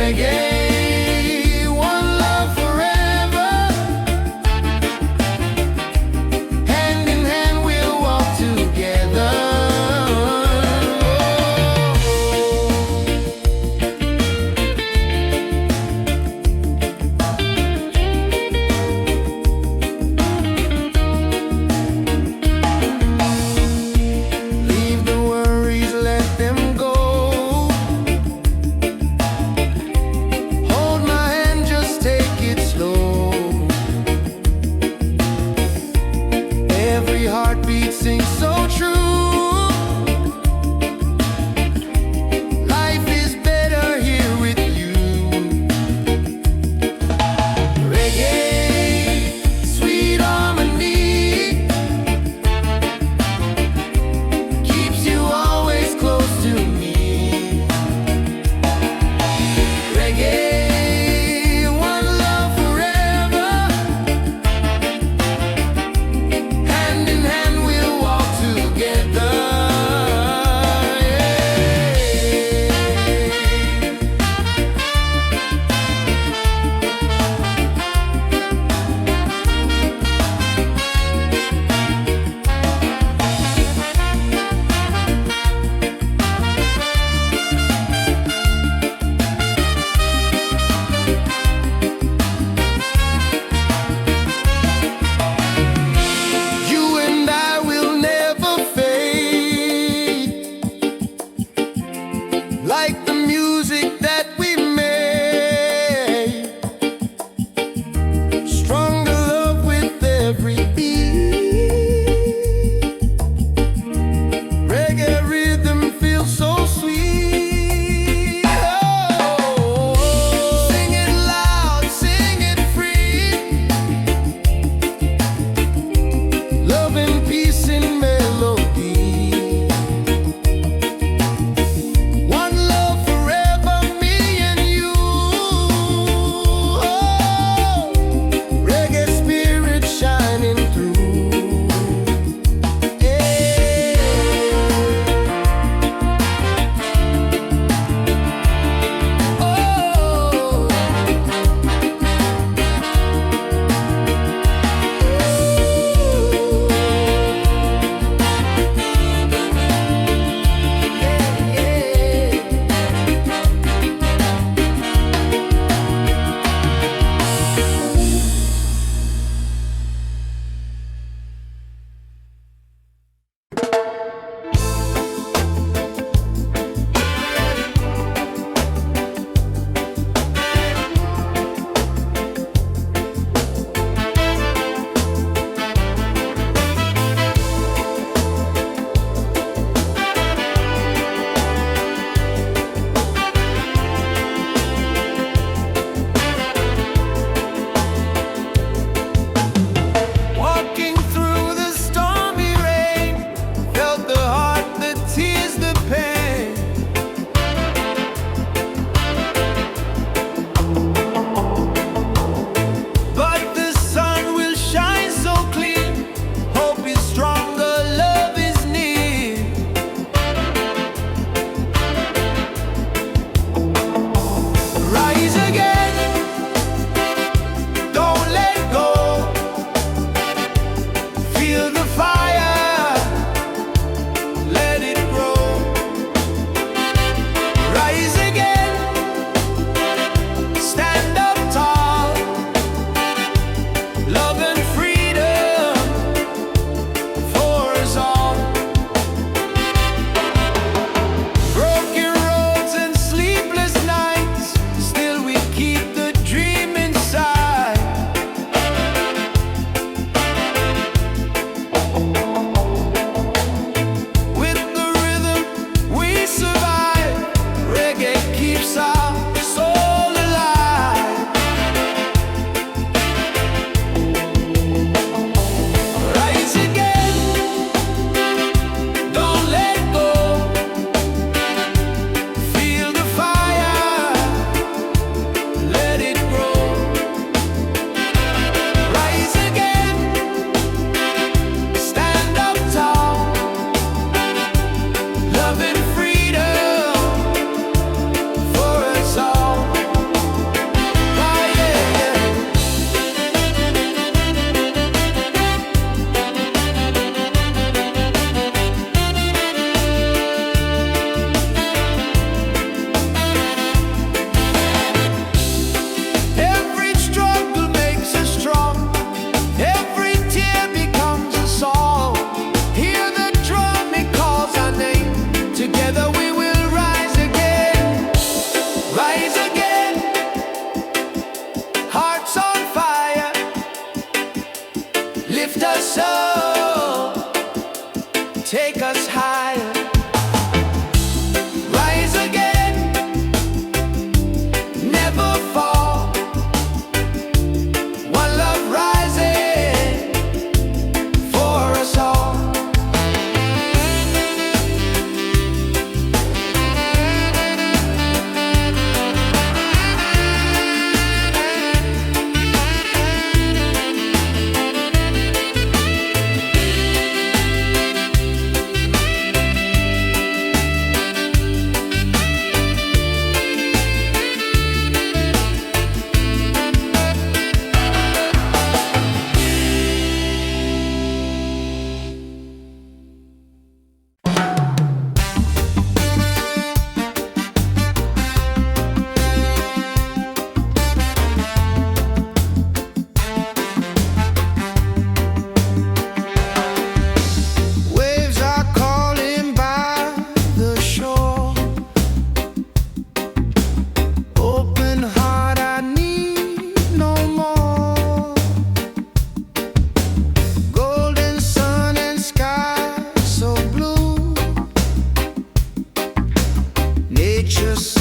reggae, one love forever. Hand in hand we'll walk together. Leave the worries, let them go.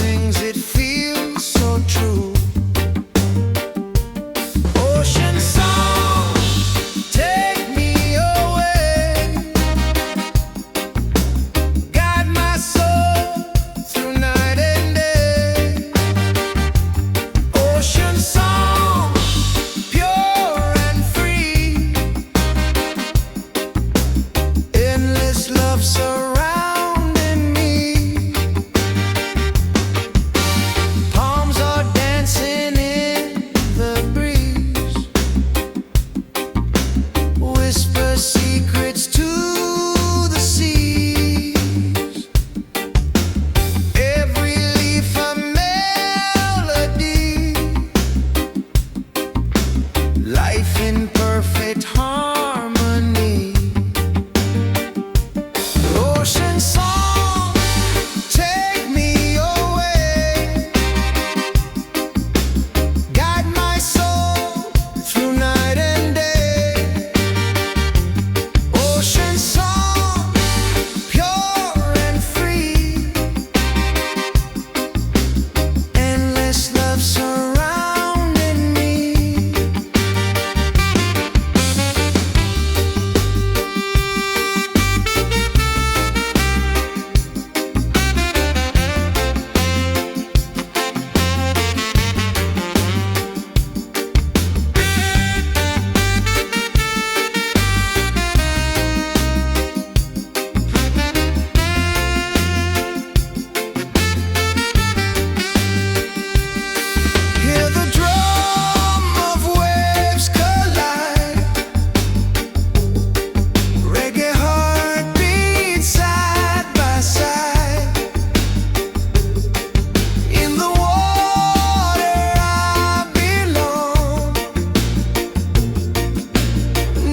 sings, it feels so true. Ocean song, take me away, guide my soul through night and day. Ocean song, pure and free, endless love surrounding me. Palms are dancing in the breeze, whisper secrets to the seas. Every leaf a melody, life in perfect harmony. Ocean song, take me away, guide my soul through night and day. Ocean song, pure and free, endless love surrounding me. Hear the drum of waves collide, reggae heartbeats side by side. In the water I belong,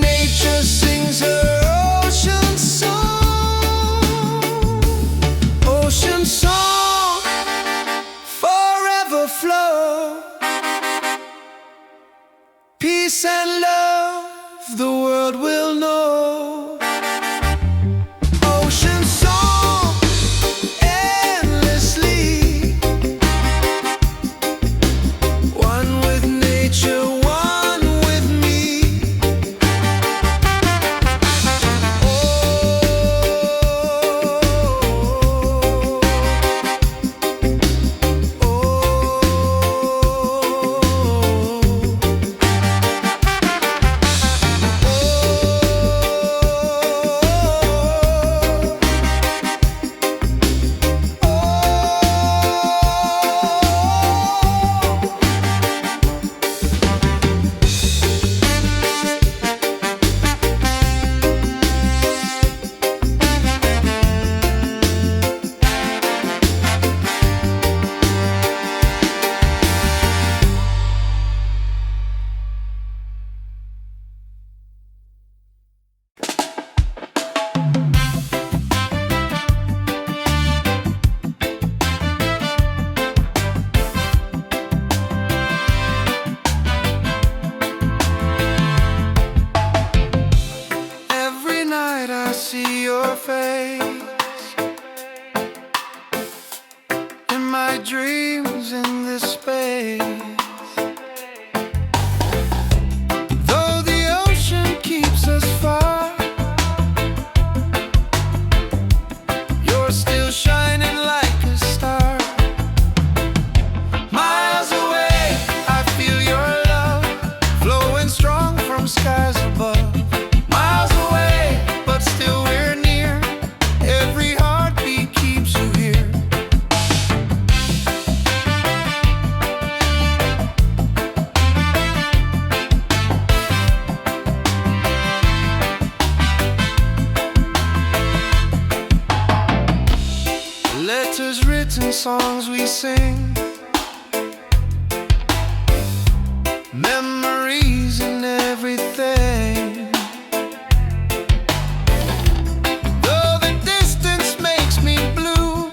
nature sings her ocean song. Ocean song, forever flow, peace and love the world will know. Ocean song, endlessly, one with nature, one with me. Every night I see your face in my dreams in this space. Though the ocean keeps us far, you're still shining like a star. Miles away, I feel your love flowing strong from skies above. Miles away, but still we're near. Every heartbeat keeps you here. Letters written, songs we sing, memories and everything. Though the distance makes me blue,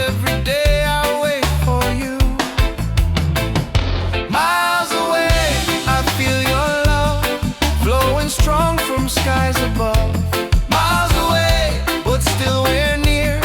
every day I wait for you. Miles away, I feel your love flowing strong from skies above. Miles away, but still we're near.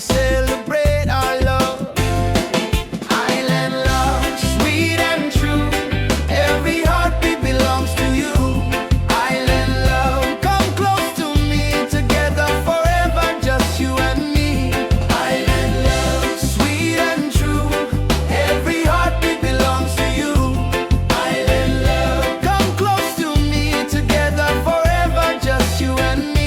celebrate our love. Island love, sweet and true. Every heartbeat belongs to you. Island love, come close to me. Together forever, just you and me. Island love, sweet and true. Every heartbeat belongs to you. Island love, come close to me. Together forever, just you and me.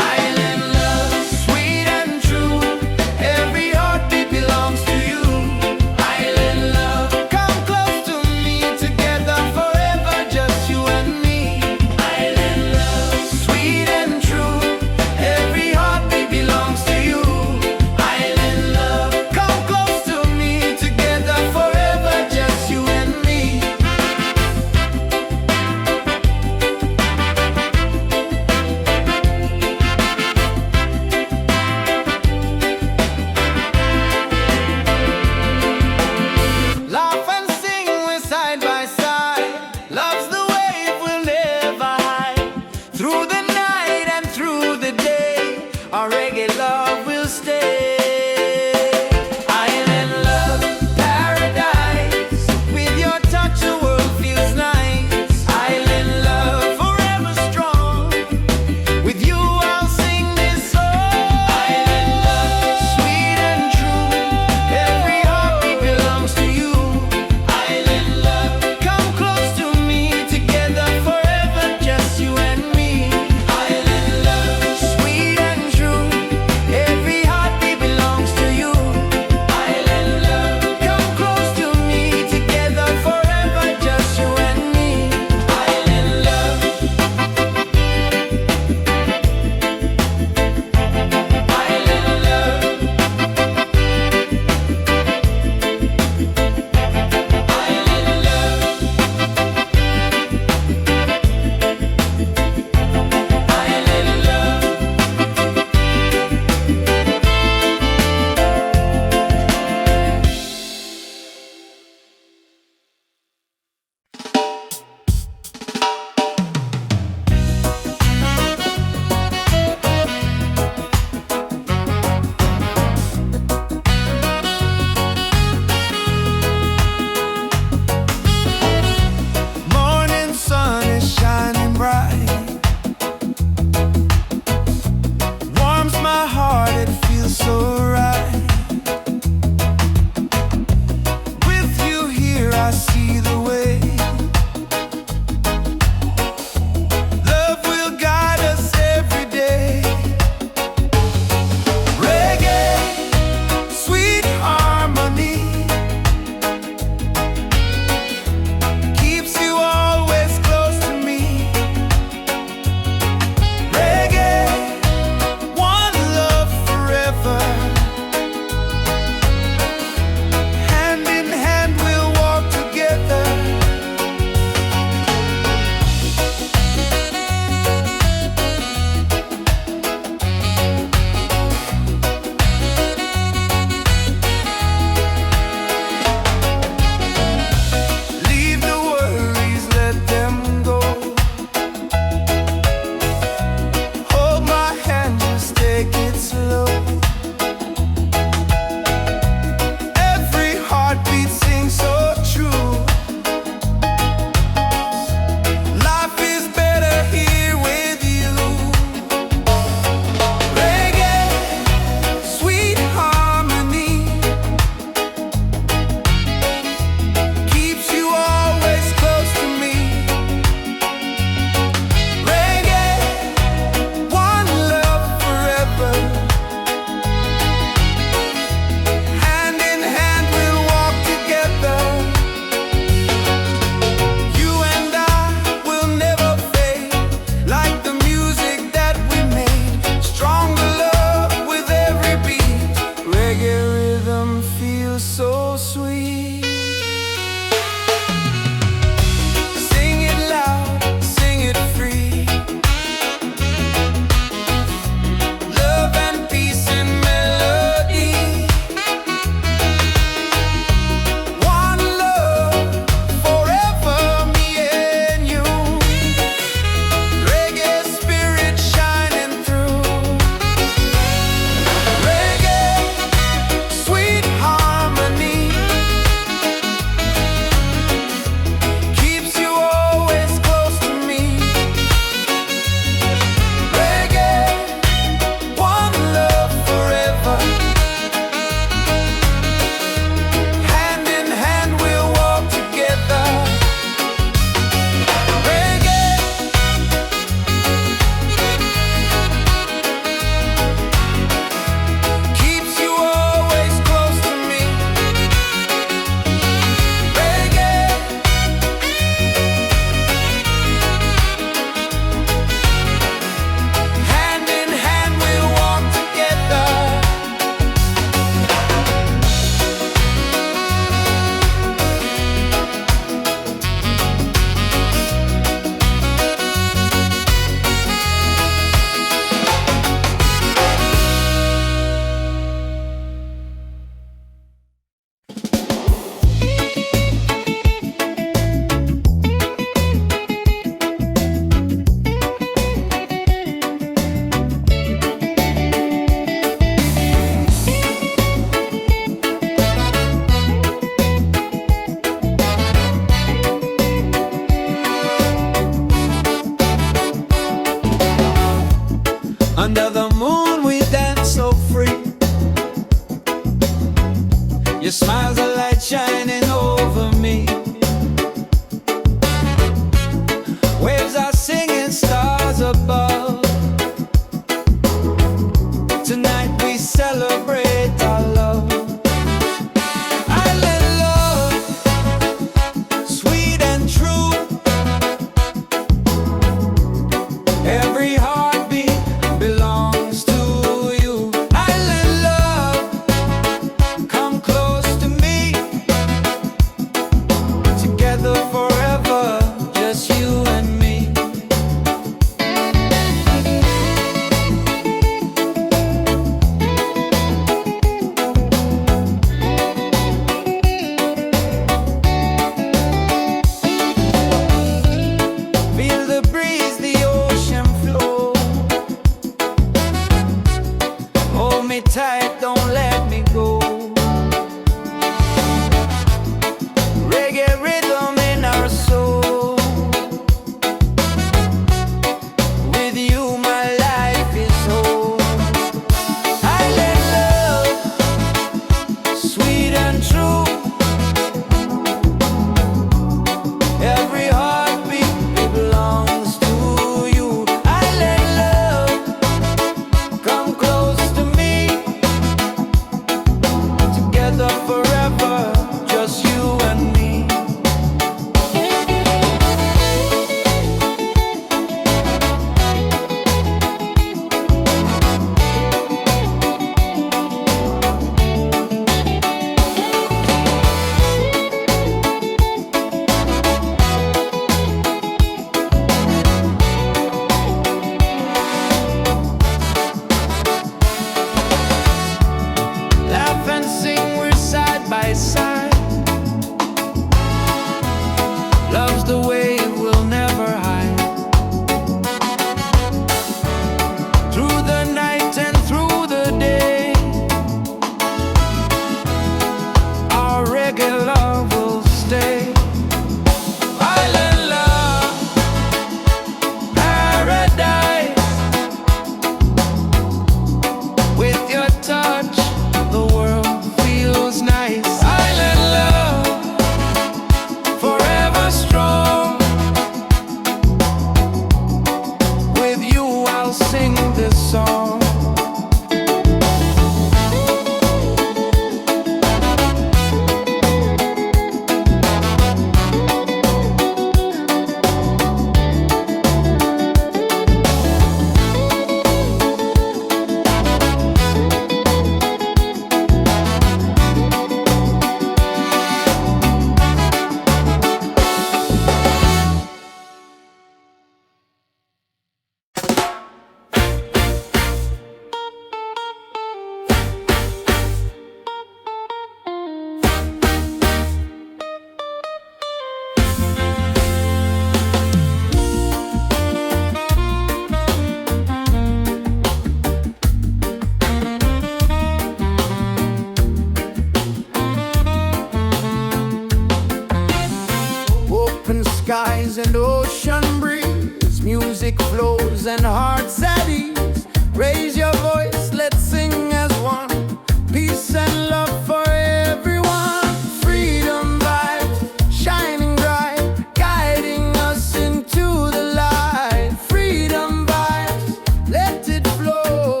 skies and ocean breeze, music flows and hearts at ease. Raise your voice, let's sing as one. Peace and love for everyone. Freedom vibes, shining bright, guiding us into the light. Freedom vibes, let it flow.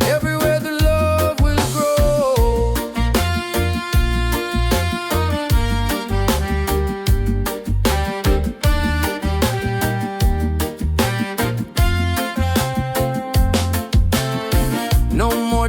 Everywhere the love will grow. No more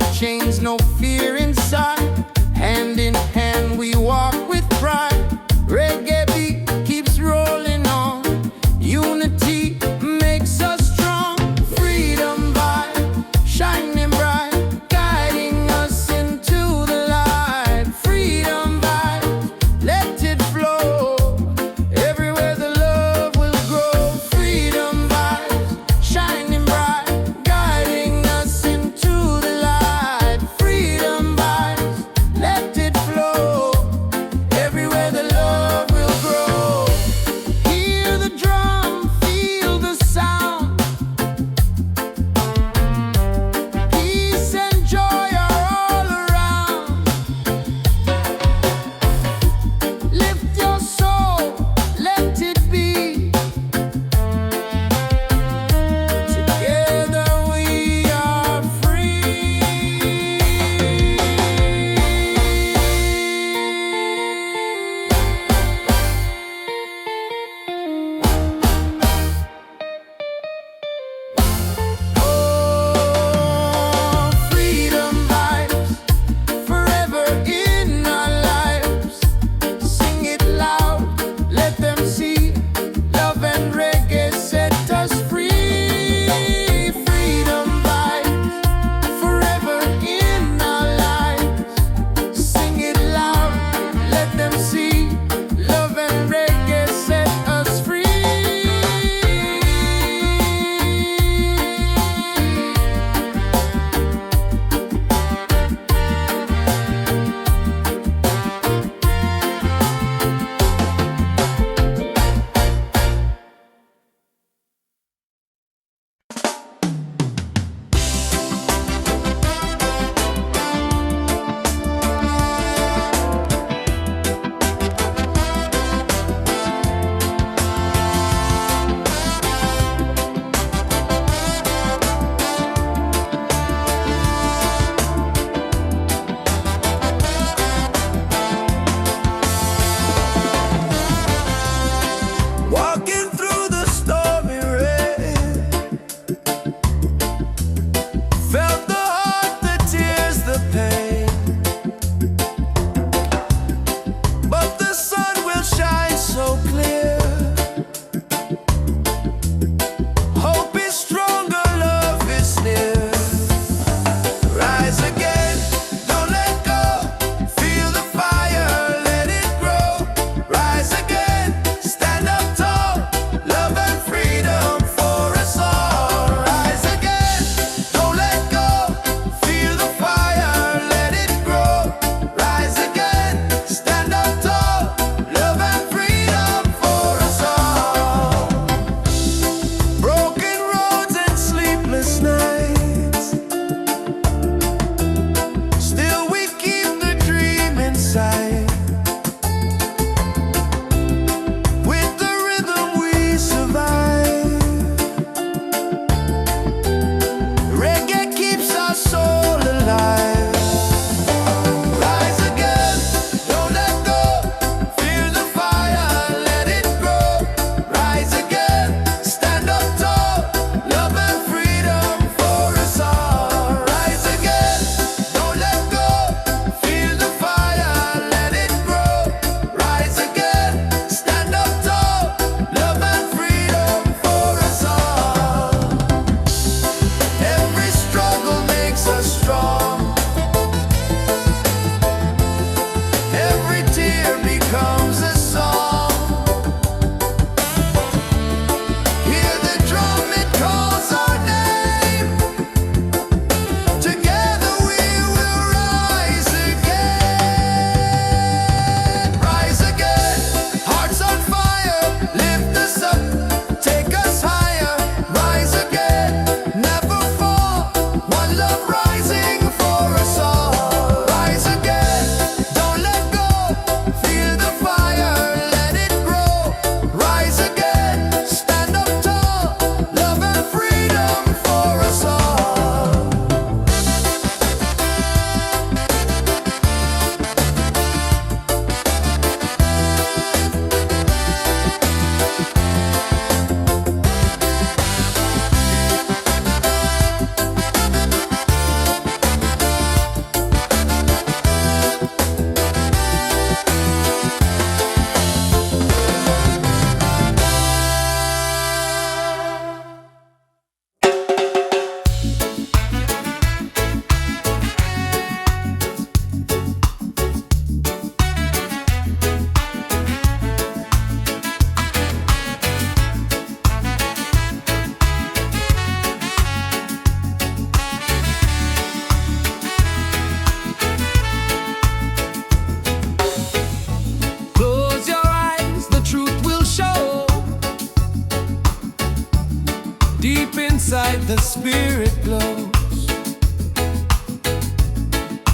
the spirit glows.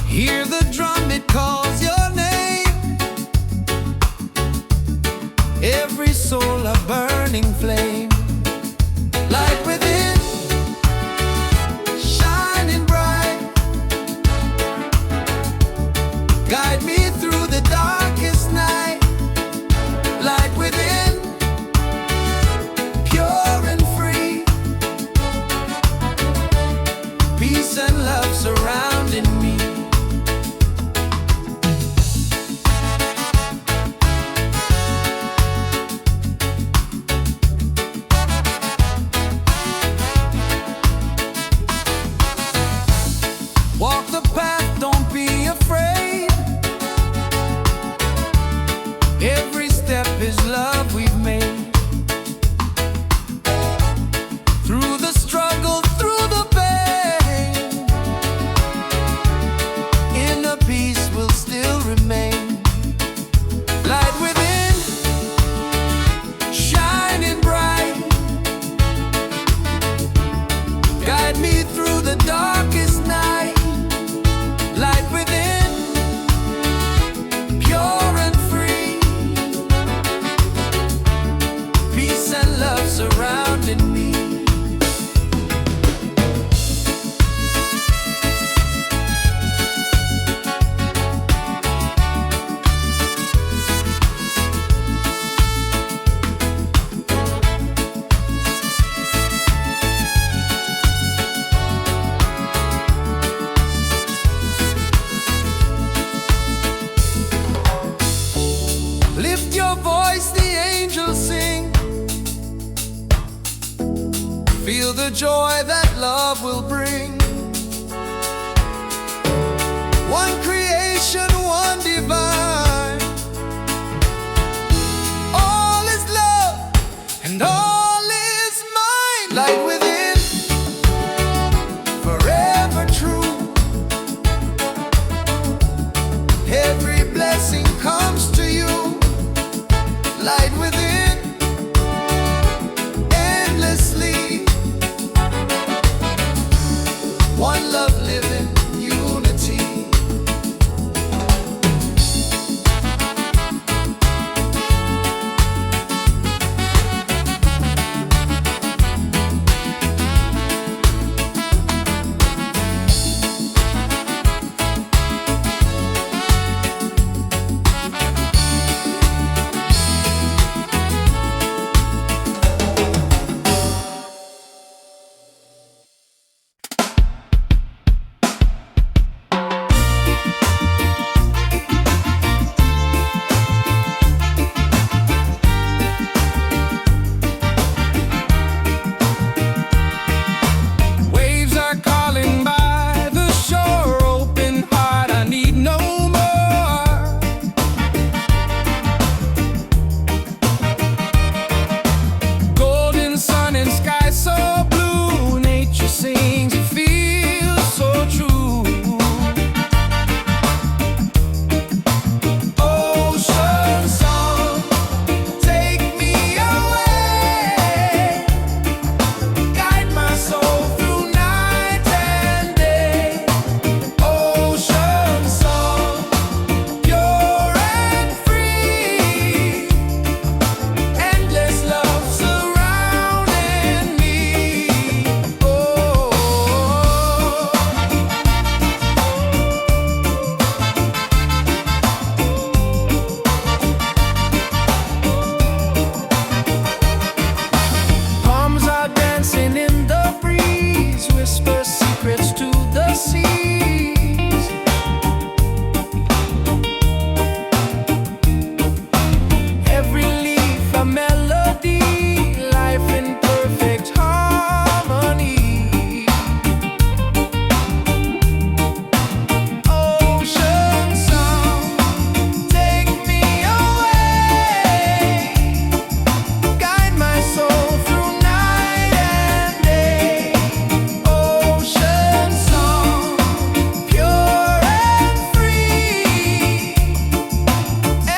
Hear the drum, it calls your name. Every soul a burning flame. Light within, shining bright. Guide me through the darkest night. Light within, pure and free. Peace and love surrounding me. Walk the path, don't be afraid. Every step is love we've made. Through the struggle, through the pain, inner peace will still remain. Light within, shining bright. Guide me through the darkest night. Light within, pure and free. Peace and love surrounding me. Lift your voice, the angels sing. Feel the joy that love will bring. One creation, one divine. All is love and all is mine. Light within, forever true. Every blessing comes to you. Light within, endlessly. One love living, unity. Waves are calling by the shore. Open heart, I need no more. Golden sun and sky so blue. Nature sings, it feels so true. Ocean song, take me away. Guide my soul through night and day. Ocean song, pure and free. Endless love surrounding me. Oh. Palms are dancing in the breeze. Whisper secrets to the seas. Every leaf a melody. Life in perfect harmony. Ocean song, take me away. Guide my soul through night and day. Ocean song, pure and free.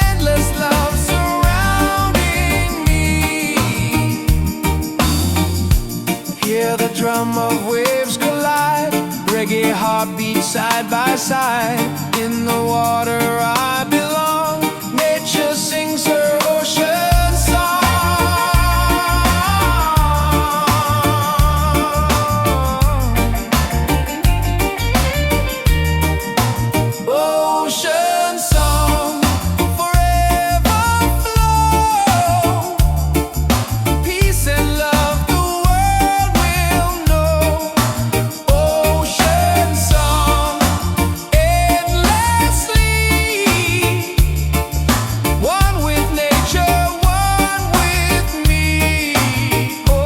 Endless love surrounding me. rhythm of waves collide. Reggae heartbeat side by side. In the water I belong. Nature sings her ocean song. Ocean song, forever flow. Peace and love the world will know. Ocean song, endlessly. One with nature, one with me. Oh.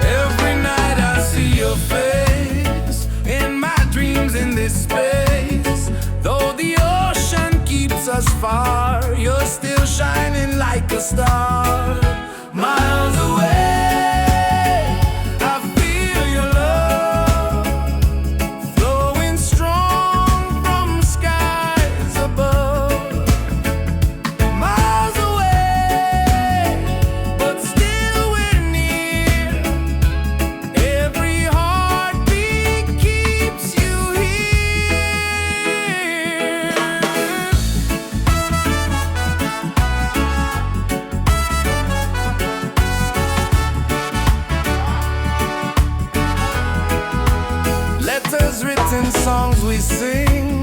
Every night I see your face in my dreams in this space. Though the ocean keeps us far, you're still shining like a star. Miles away, I feel your love flowing strong from skies above. Miles away, but still we're near. Every heartbeat keeps you here. Letters written, songs we sing,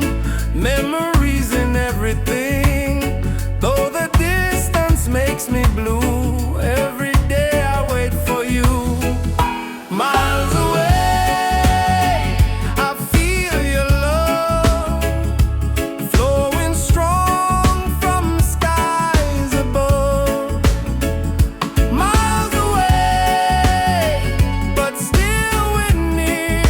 memories in everything. Though the distance makes me blue, every day I wait for you. Miles away, I feel your love flowing strong from skies above. Miles away, but still we're near.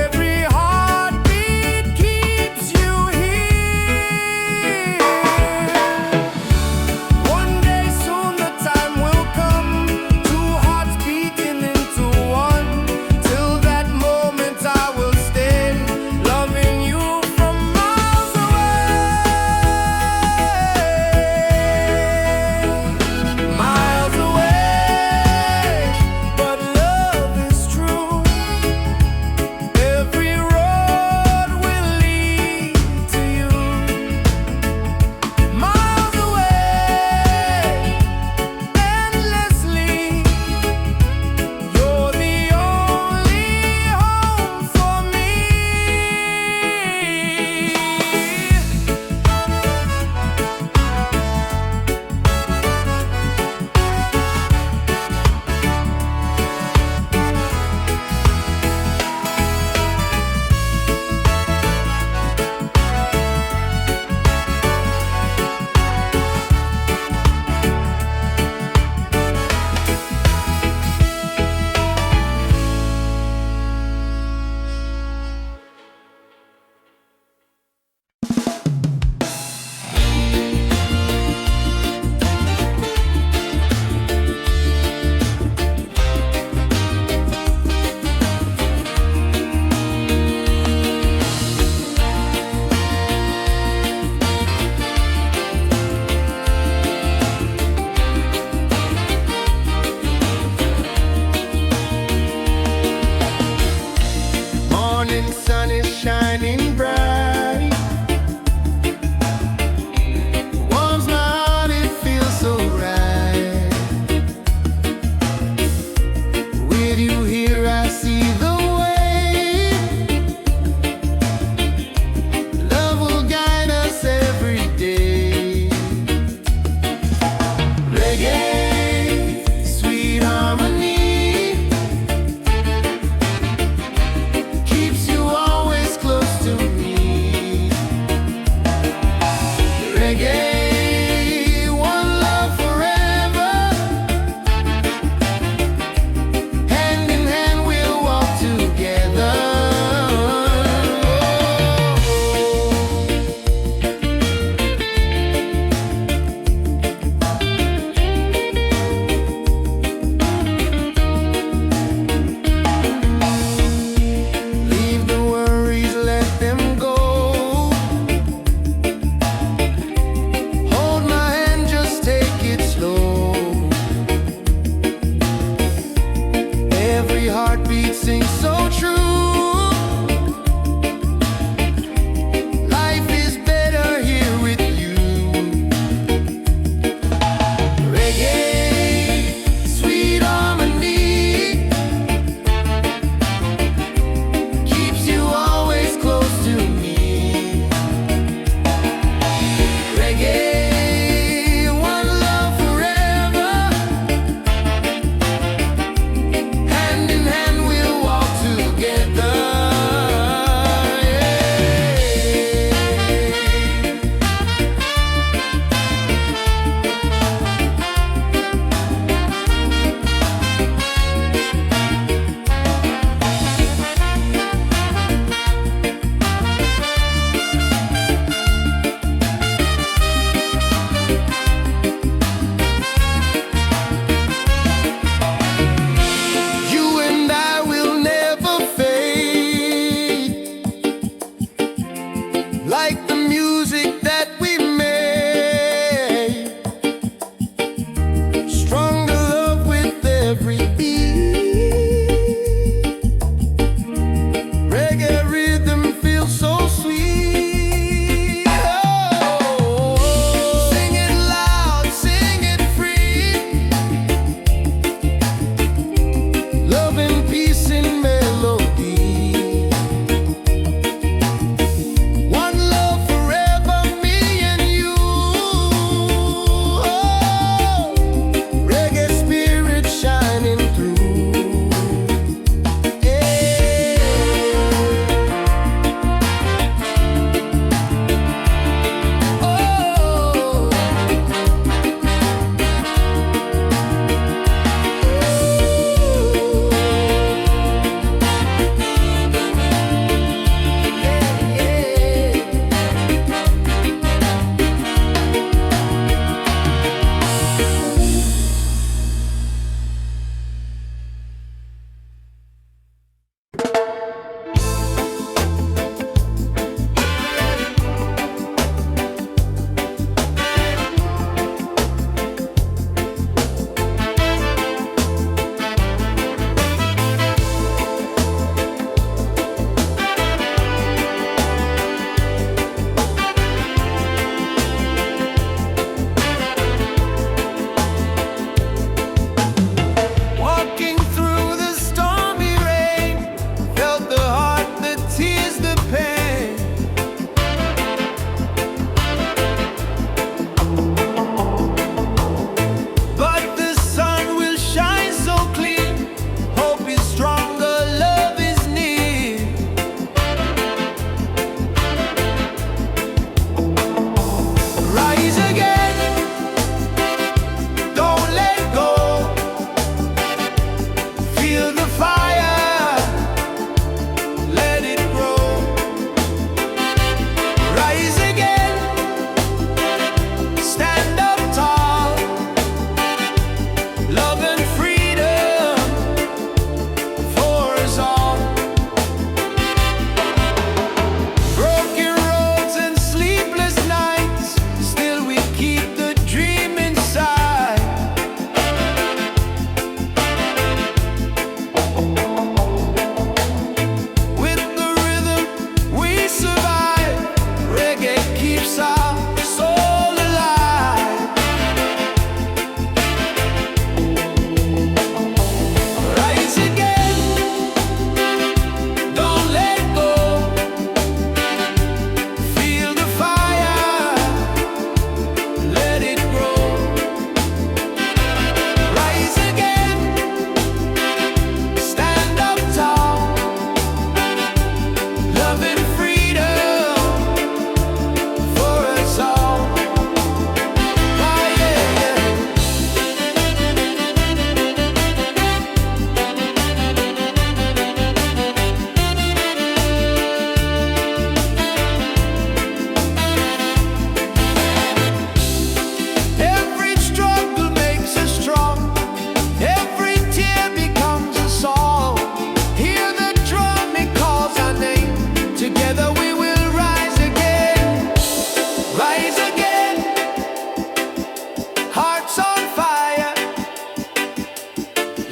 Every heartbeat keeps you here. One day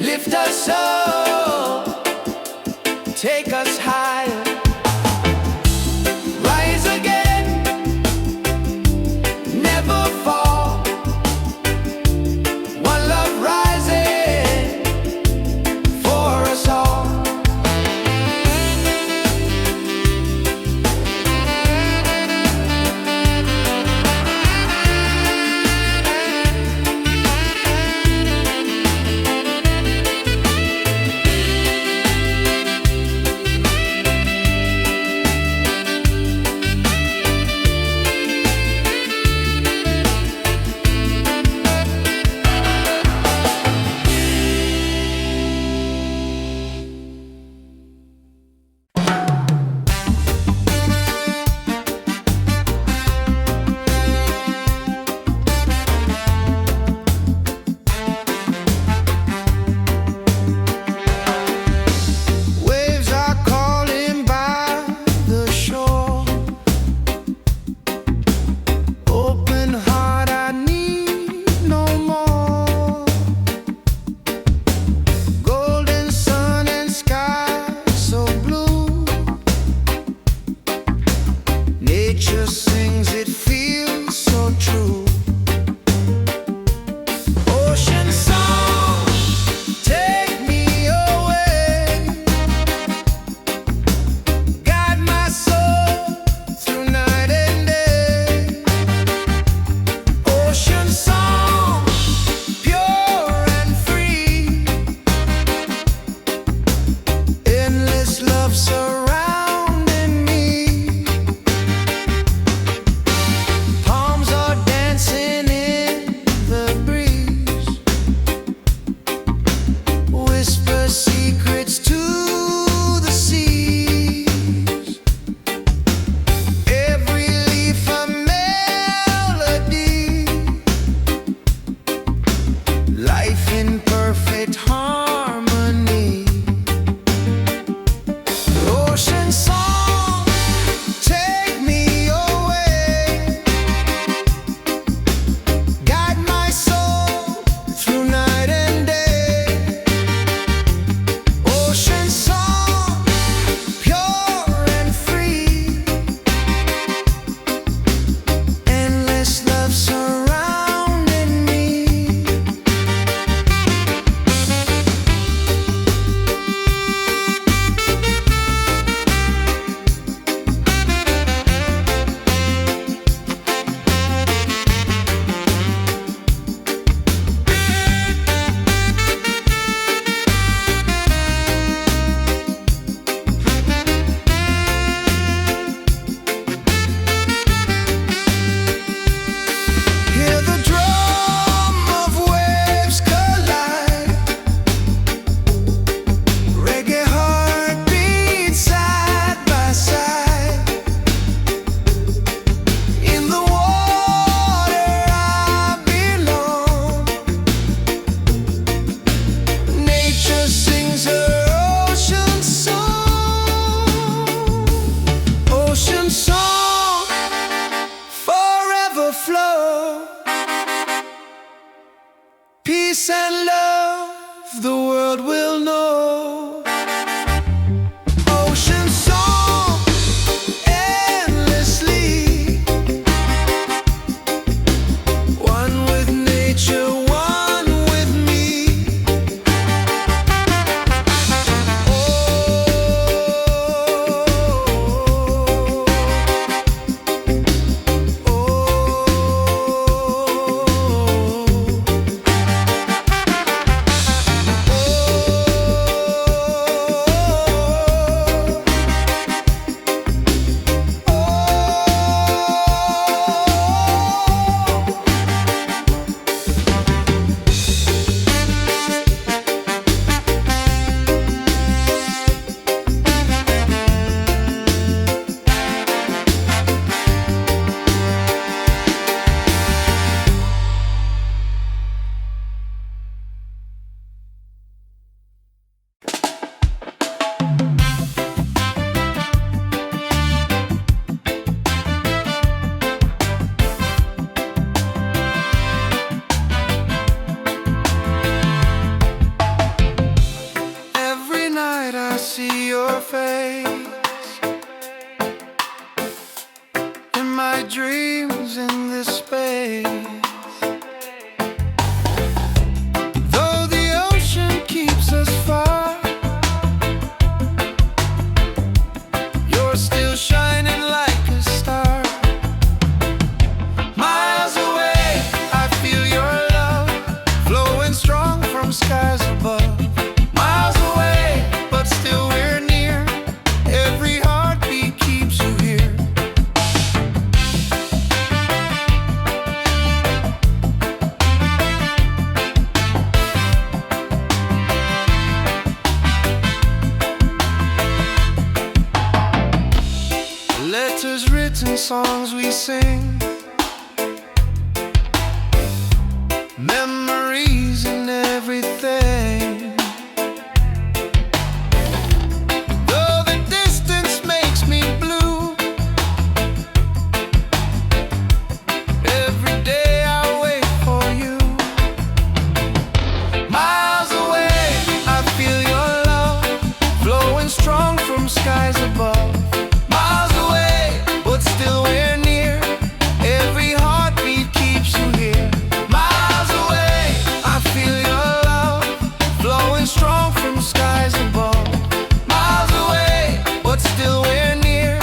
Lift us up, take us higher. Rise again, never fall. One love rising for us all. songs we sing, memories and everything. Though the distance makes me blue, every day I wait for you. Miles away, I feel your love flowing strong from skies above. Miles away, but still we're near. Every heartbeat keeps you here. Miles away, I feel your love flowing strong from skies above. Miles away, but still we're near.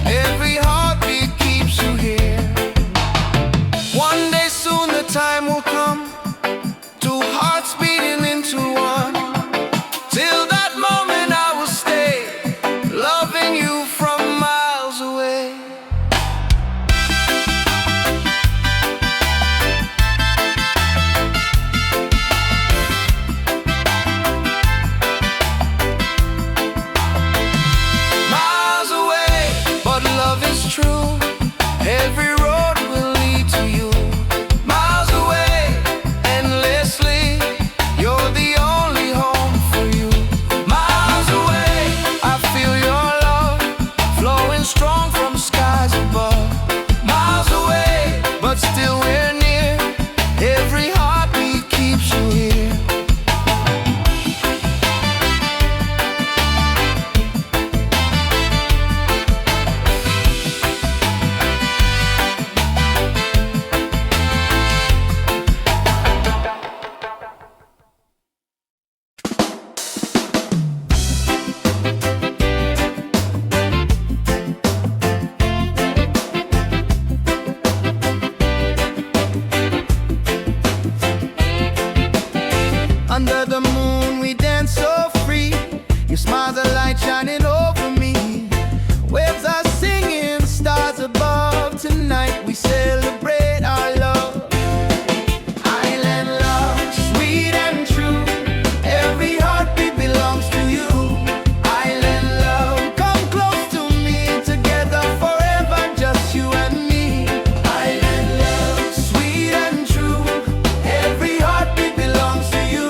Every heartbeat keeps you here. One day soon the time will come, two hearts beating into one. Till that moment I will stay, loving you from miles away. Miles away, but love is true. Every road will lead to you. Miles away, endlessly, you're the only home for you. Miles away, I feel your love flowing strong from skies above. Miles away, but still we're near. Every heartbeat keeps you here. Under the moon we dance so free. You smile, the light shining over me. Waves are singing, stars above. Tonight we celebrate our love. Island love, sweet and true. Every heartbeat belongs to you. Island love, come close to me. Together forever, just you and me. Island love, sweet and true. Every heartbeat belongs to you.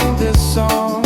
sing this song.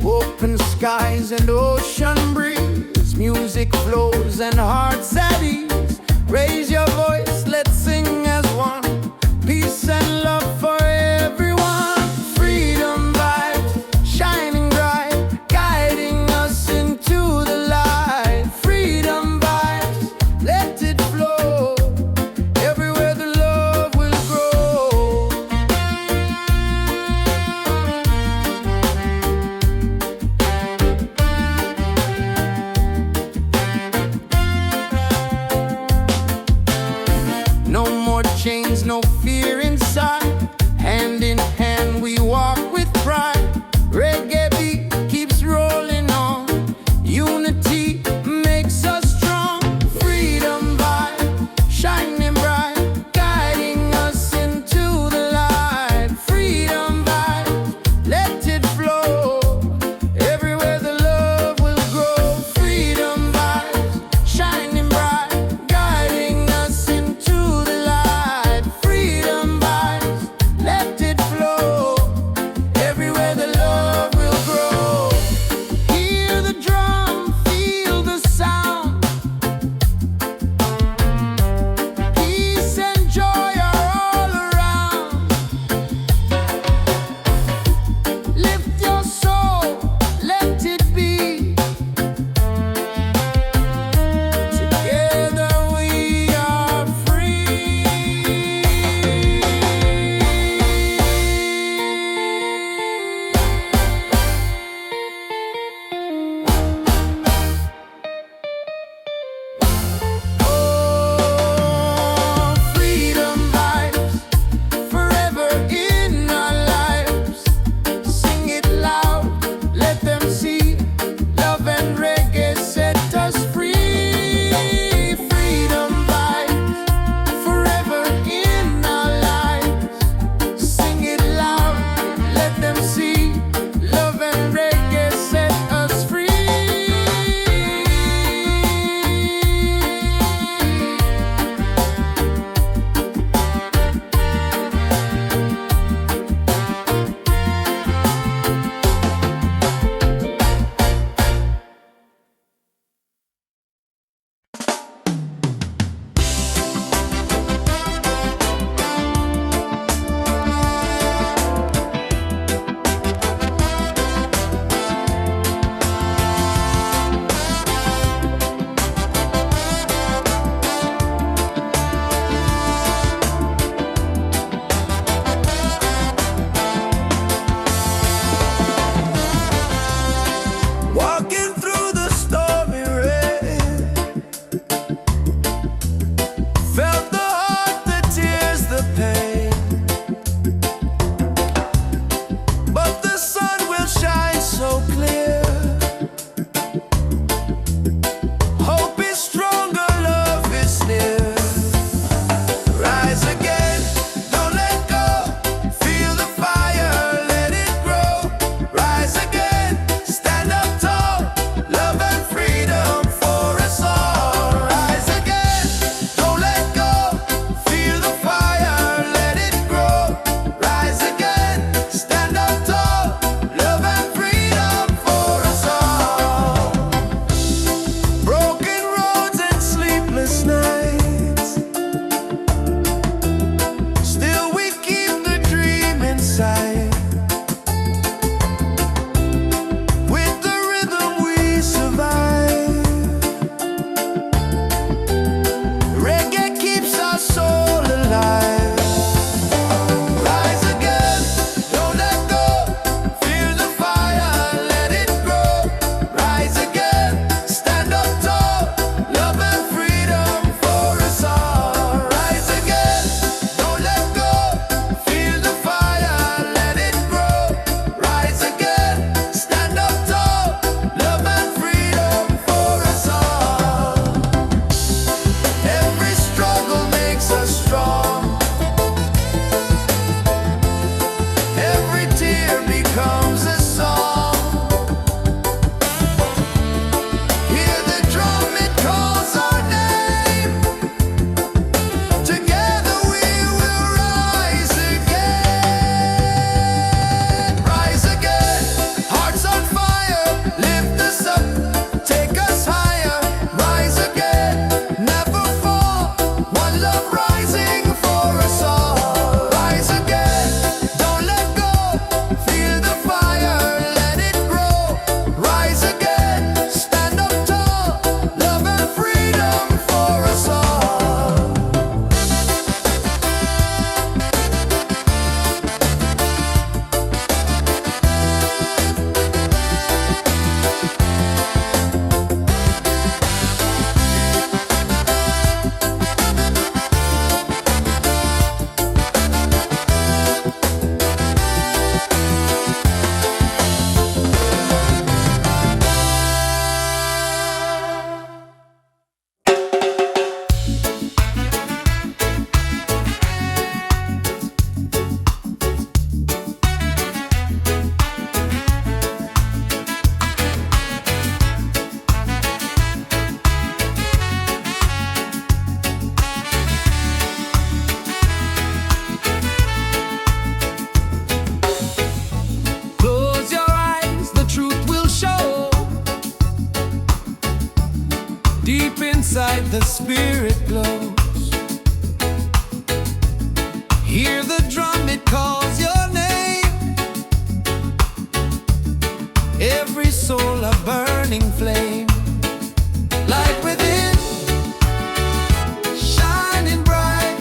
Open skies and ocean breeze, music flows and hearts at ease. Raise your voice, let's sing as one. Peace and love for everyone. Freedom vibes, shining bright, guiding us into the light. Freedom vibes, let it flow. Everywhere the love will grow. No more chains, no fear inside. Hand in hand we walk with pride. Reggae beat keeps rolling on. Unity makes us strong. Freedom vibe, shining bright, guiding us into the light. Freedom vibe, let it flow. Everywhere the love will grow. Freedom vibes, shining bright, guiding us into the light. Freedom the spirit glows. Hear the drum, it calls your name. Every soul a burning flame. Light within, shining bright.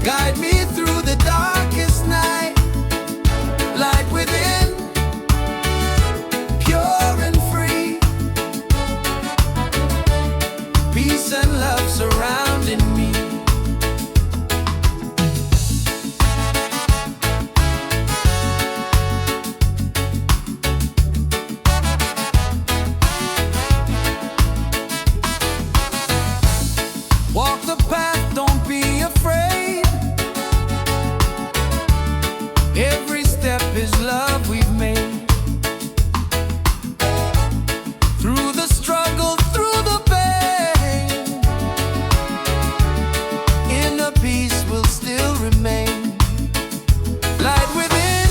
Guide me through the darkest night. Light within, pure and free. Peace and love surrounding me. Walk the path, don't be afraid. Every step is love we've made. Through the struggle, through the pain, inner peace will still remain. Light within,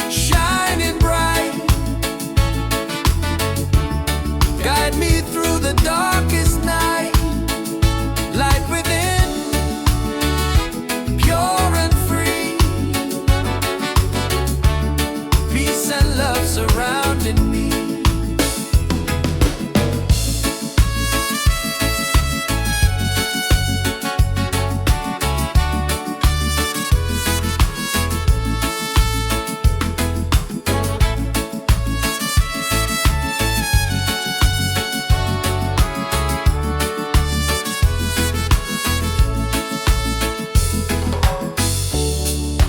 shining bright. Guide me through the darkest night. Light within, pure and free. Peace and love surrounding me.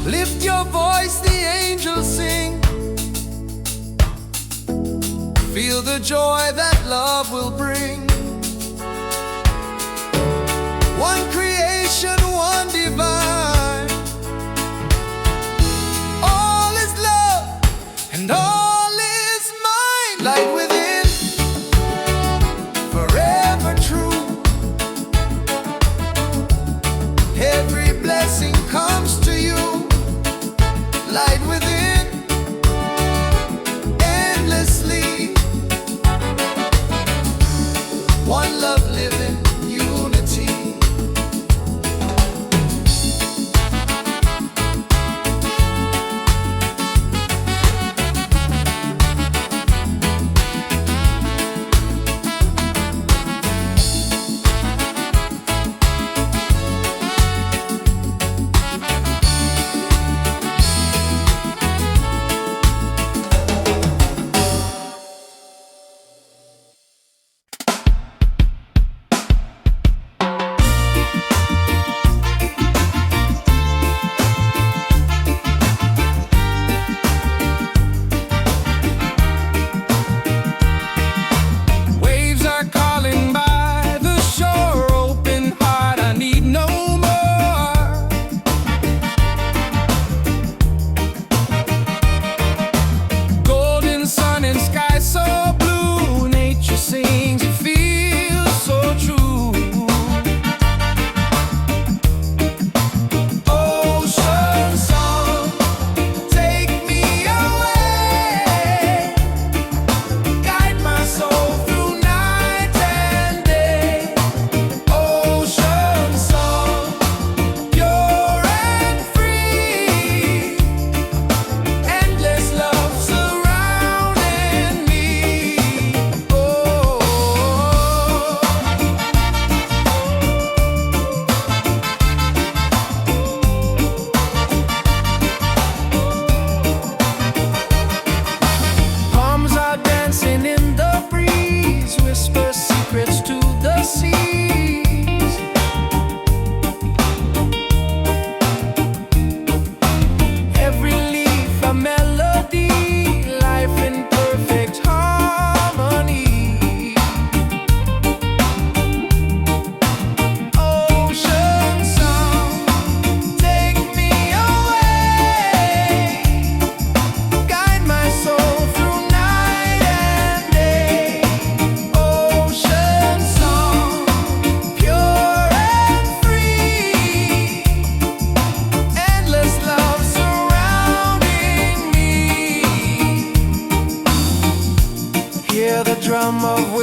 Lift your voice, the angels sing. Feel the joy that love will bring. One creation, one divine. All is love and all is mine. Light within, forever true. Every blessing comes to you. Light within, endlessly.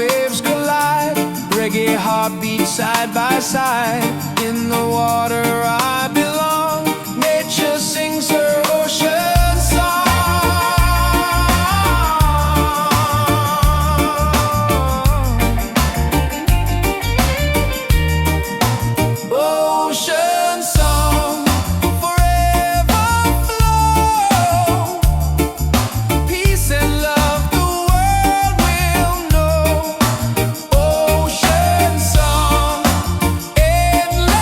waves collide, reggae heartbeats side by side. In the water I belong, nature sings her ocean song. Ocean song, forever flow. Peace and love the world will know. Ocean song, endlessly.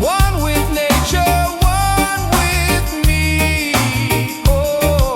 One with nature, one with me. Oh.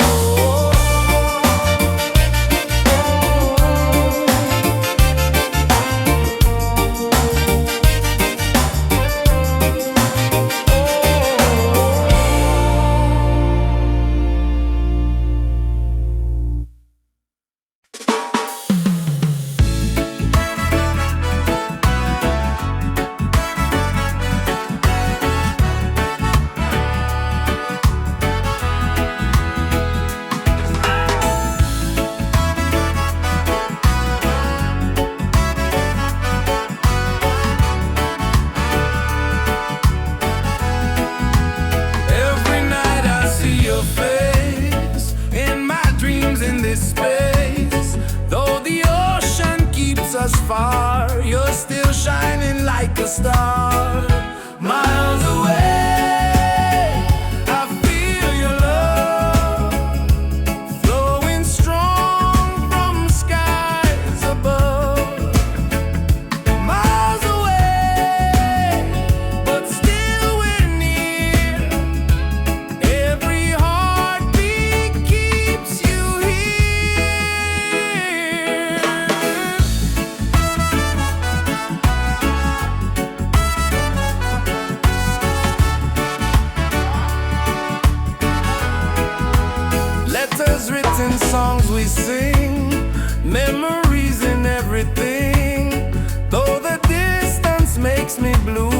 Every night I see your face in my dreams in this space. Though the ocean keeps us far, you're still shining like a star. Miles away, I feel your love flowing strong from skies above. Miles away, but still we're near. Every heartbeat keeps you here. Letters written, songs we sing, memories in everything. Though the distance makes me blue,